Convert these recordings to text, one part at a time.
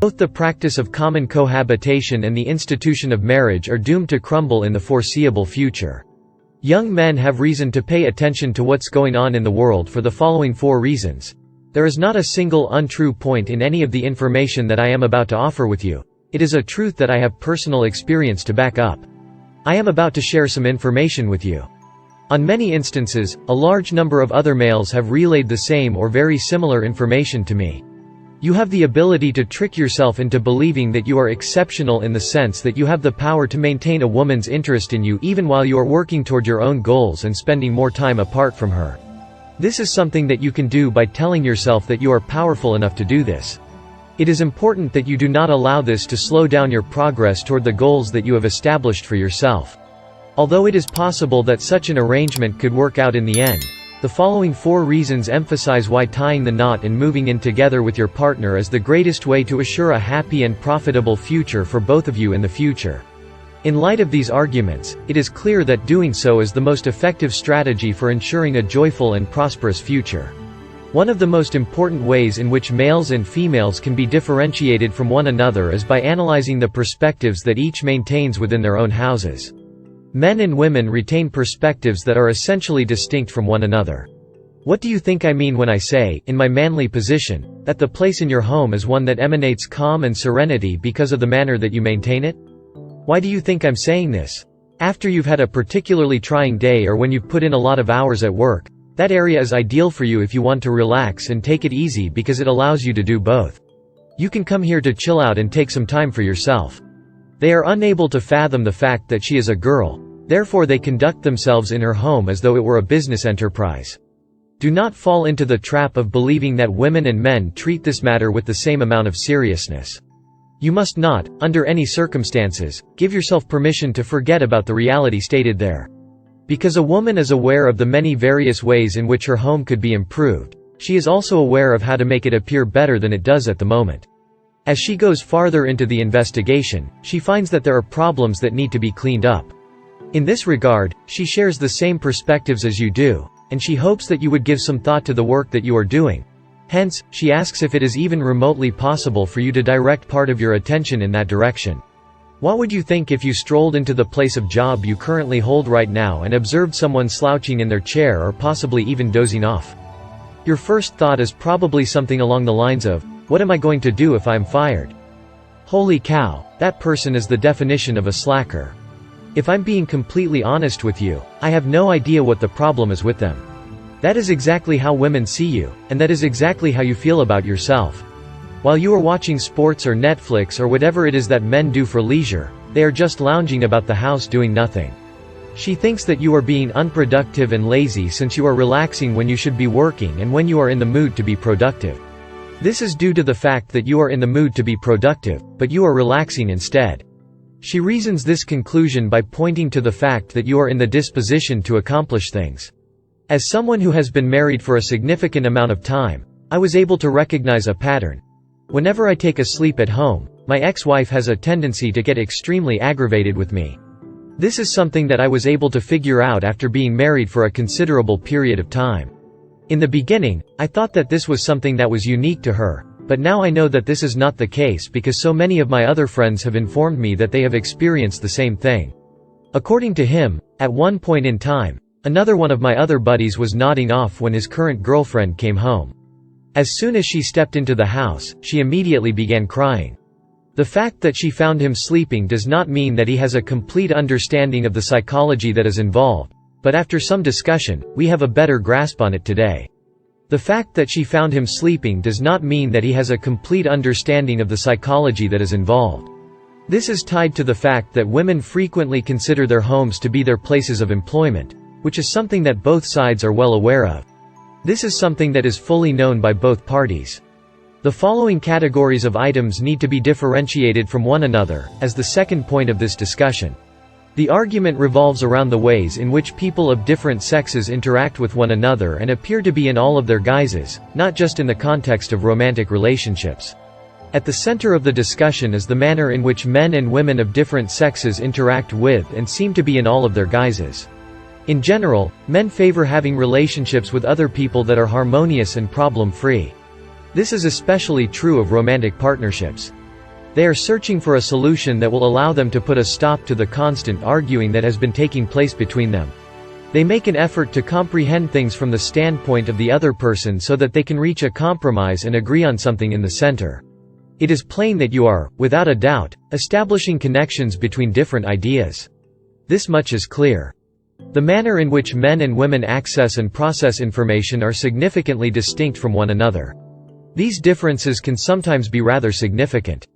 Both the practice of common cohabitation and the institution of marriage are doomed to crumble in the foreseeable future. Young men have reason to pay attention to what's going on in the world for the following 4 reasons. There is not a single untrue point in any of the information that I am about to offer with you. It is a truth that I have personal experience to back up. I am about to share some information with you. On many instances, a large number of other males have relayed the same or very similar information to me. You have the ability to trick yourself into believing that you are exceptional in the sense that you have the power to maintain a woman's interest in you even while you are working toward your own goals and spending more time apart from her. This is something that you can do by telling yourself that you are powerful enough to do this. It is important that you do not allow this to slow down your progress toward the goals that you have established for yourself. Although it is possible that such an arrangement could work out in the end, the following 4 reasons emphasize why tying the knot and moving in together with your partner is the greatest way to assure a happy and profitable future for both of you in the future. In light of these arguments, it is clear that doing so is the most effective strategy for ensuring a joyful and prosperous future. One of the most important ways in which males and females can be differentiated from one another is by analyzing the perspectives that each maintains within their own houses. Men and women retain perspectives that are essentially distinct from one another. What do you think I mean when I say, in my manly position, that the place in your home is one that emanates calm and serenity because of the manner that you maintain it? Why do you think I'm saying this? After you've had a particularly trying day or when you've put in a lot of hours at work, that area is ideal for you if you want to relax and take it easy because it allows you to do both. You can come here to chill out and take some time for yourself. They are unable to fathom the fact that she is a girl, therefore they conduct themselves in her home as though it were a business enterprise. Do not fall into the trap of believing that women and men treat this matter with the same amount of seriousness. You must not, under any circumstances, give yourself permission to forget about the reality stated there. Because a woman is aware of the many various ways in which her home could be improved, she is also aware of how to make it appear better than it does at the moment. As she goes farther into the investigation, she finds that there are problems that need to be cleaned up. In this regard, she shares the same perspectives as you do, and she hopes that you would give some thought to the work that you are doing. Hence, she asks if it is even remotely possible for you to direct part of your attention in that direction. What would you think if you strolled into the place of job you currently hold right now and observed someone slouching in their chair or possibly even dozing off? Your first thought is probably something along the lines of, "What am I going to do if I'm fired? Holy cow, that person is the definition of a slacker." If I'm being completely honest with you, I have no idea what the problem is with them. That is exactly how women see you, and that is exactly how you feel about yourself. While you are watching sports or Netflix or whatever it is that men do for leisure, they are just lounging about the house doing nothing. She thinks that you are being unproductive and lazy since you are relaxing when you should be working and when you are in the mood to be productive. This is due to the fact that you are in the mood to be productive, but you are relaxing instead. She reasons this conclusion by pointing to the fact that you are in the disposition to accomplish things. As someone who has been married for a significant amount of time, I was able to recognize a pattern. Whenever I take a sleep at home, my ex-wife has a tendency to get extremely aggravated with me. This is something that I was able to figure out after being married for a considerable period of time. In the beginning, I thought that this was something that was unique to her, but now I know that this is not the case because so many of my other friends have informed me that they have experienced the same thing. According to him, at one point in time, another one of my other buddies was nodding off when his current girlfriend came home. As soon as she stepped into the house, she immediately began crying. The fact that she found him sleeping does not mean that he has a complete understanding of the psychology that is involved, but after some discussion, we have a better grasp on it today. The fact that she found him sleeping does not mean that he has a complete understanding of the psychology that is involved. This is tied to the fact that women frequently consider their homes to be their places of employment, which is something that both sides are well aware of. This is something that is fully known by both parties. The following categories of items need to be differentiated from one another, as the second point of this discussion. The argument revolves around the ways in which people of different sexes interact with one another and appear to be in all of their guises, not just in the context of romantic relationships. At the center of the discussion is the manner in which men and women of different sexes interact with and seem to be in all of their guises. In general, men favor having relationships with other people that are harmonious and problem-free. This is especially true of romantic partnerships. They are searching for a solution that will allow them to put a stop to the constant arguing that has been taking place between them. They make an effort to comprehend things from the standpoint of the other person so that they can reach a compromise and agree on something in the center. It is plain that you are, without a doubt, establishing connections between different ideas. This much is clear. The manner in which men and women access and process information are significantly distinct from one another. These differences can sometimes be rather significant.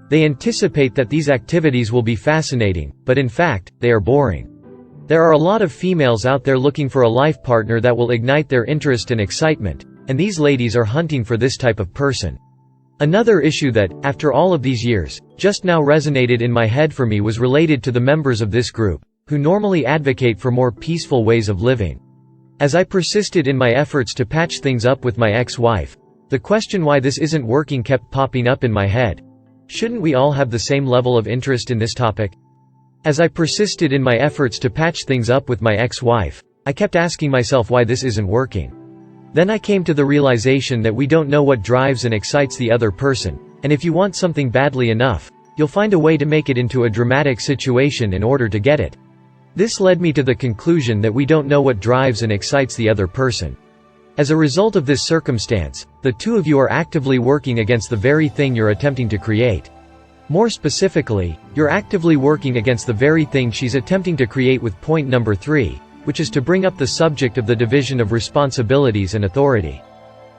They anticipate that these activities will be fascinating, but in fact, they are boring. There are a lot of females out there looking for a life partner that will ignite their interest and excitement, and these ladies are hunting for this type of person. Another issue that, after all of these years, just now resonated in my head for me was related to the members of this group, who normally advocate for more peaceful ways of living. As I persisted in my efforts to patch things up with my ex-wife, the question why this isn't working kept popping up in my head. Shouldn't we all have the same level of interest in this topic? As I persisted in my efforts to patch things up with my ex-wife, I kept asking myself why this isn't working. Then I came to the realization that we don't know what drives and excites the other person, and if you want something badly enough, you'll find a way to make it into a dramatic situation in order to get it. This led me to the conclusion that we don't know what drives and excites the other person. As a result of this circumstance, the two of you are actively working against the very thing you're attempting to create. More specifically, you're actively working against the very thing she's attempting to create with point number 3, which is to bring up the subject of the division of responsibilities and authority.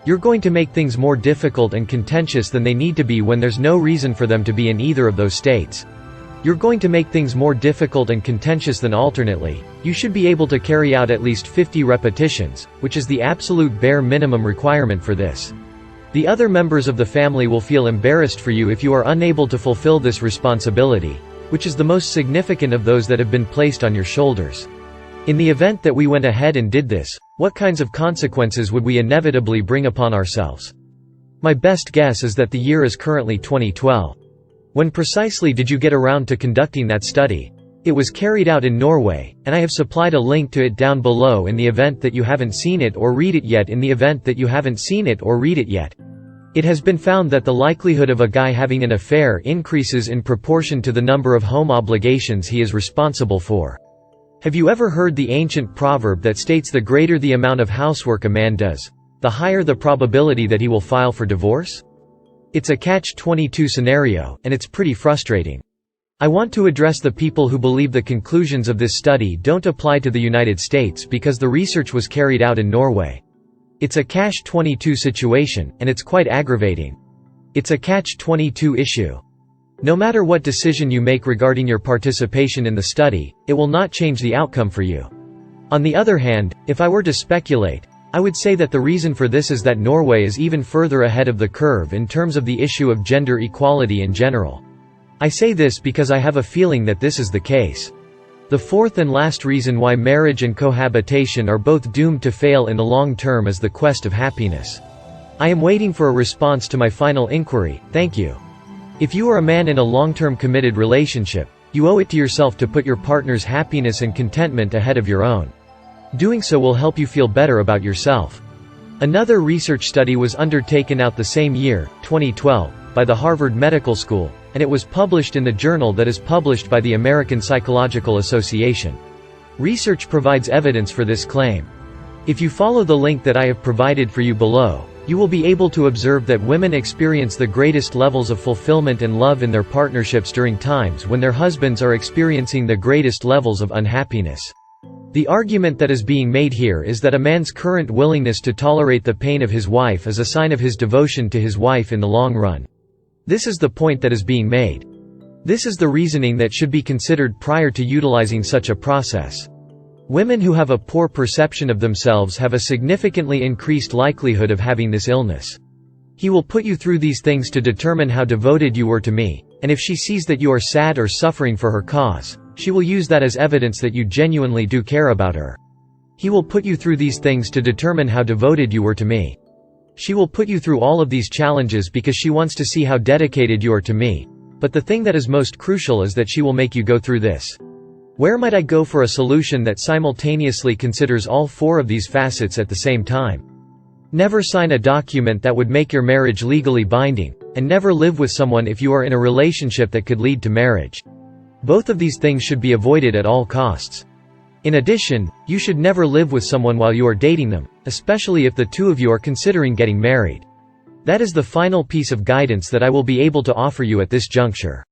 You're going to make things more difficult and contentious than they need to be when there's no reason for them to be in either of those states. You're going to make things more difficult and contentious than alternately. You should be able to carry out at least 50 repetitions, which is the absolute bare minimum requirement for this. The other members of the family will feel embarrassed for you if you are unable to fulfill this responsibility, which is the most significant of those that have been placed on your shoulders. In the event that we went ahead and did this, what kinds of consequences would we inevitably bring upon ourselves? My best guess is that the year is currently 2012. When precisely did you get around to conducting that study? It was carried out in Norway, and I have supplied a link to it down below in the event that you haven't seen it or read it yet. It has been found that the likelihood of a guy having an affair increases in proportion to the number of home obligations he is responsible for. Have you ever heard the ancient proverb that states the greater the amount of housework a man does, the higher the probability that he will file for divorce? It's a catch-22 scenario, and it's pretty frustrating. I want to address the people who believe the conclusions of this study don't apply to the United States because the research was carried out in Norway. It's a catch-22 situation, and it's quite aggravating. It's a catch-22 issue. No matter what decision you make regarding your participation in the study, it will not change the outcome for you. On the other hand, if I were to speculate, I would say that the reason for this is that Norway is even further ahead of the curve in terms of the issue of gender equality in general. I say this because I have a feeling that this is the case. The fourth and last reason why marriage and cohabitation are both doomed to fail in the long term is the quest of happiness. I am waiting for a response to my final inquiry, thank you. If you are a man in a long-term committed relationship, you owe it to yourself to put your partner's happiness and contentment ahead of your own. Doing so will help you feel better about yourself. Another research study was undertaken out the same year, 2012, by the Harvard Medical School, and it was published in the journal that is published by the American Psychological Association. Research provides evidence for this claim. If you follow the link that I have provided for you below, you will be able to observe that women experience the greatest levels of fulfillment and love in their partnerships during times when their husbands are experiencing the greatest levels of unhappiness. The argument that is being made here is that a man's current willingness to tolerate the pain of his wife is a sign of his devotion to his wife in the long run. This is the point that is being made. This is the reasoning that should be considered prior to utilizing such a process. Women who have a poor perception of themselves have a significantly increased likelihood of having this illness. He will put you through these things to determine how devoted you were to me, and if she sees that you are sad or suffering for her cause, she will use that as evidence that you genuinely do care about her. He will put you through these things to determine how devoted you were to me. She will put you through all of these challenges because she wants to see how dedicated you are to me. But the thing that is most crucial is that she will make you go through this. Where might I go for a solution that simultaneously considers all four of these facets at the same time? Never sign a document that would make your marriage legally binding, and never live with someone if you are in a relationship that could lead to marriage. Both of these things should be avoided at all costs. In addition, you should never live with someone while you are dating them, especially if the two of you are considering getting married. That is the final piece of guidance that I will be able to offer you at this juncture.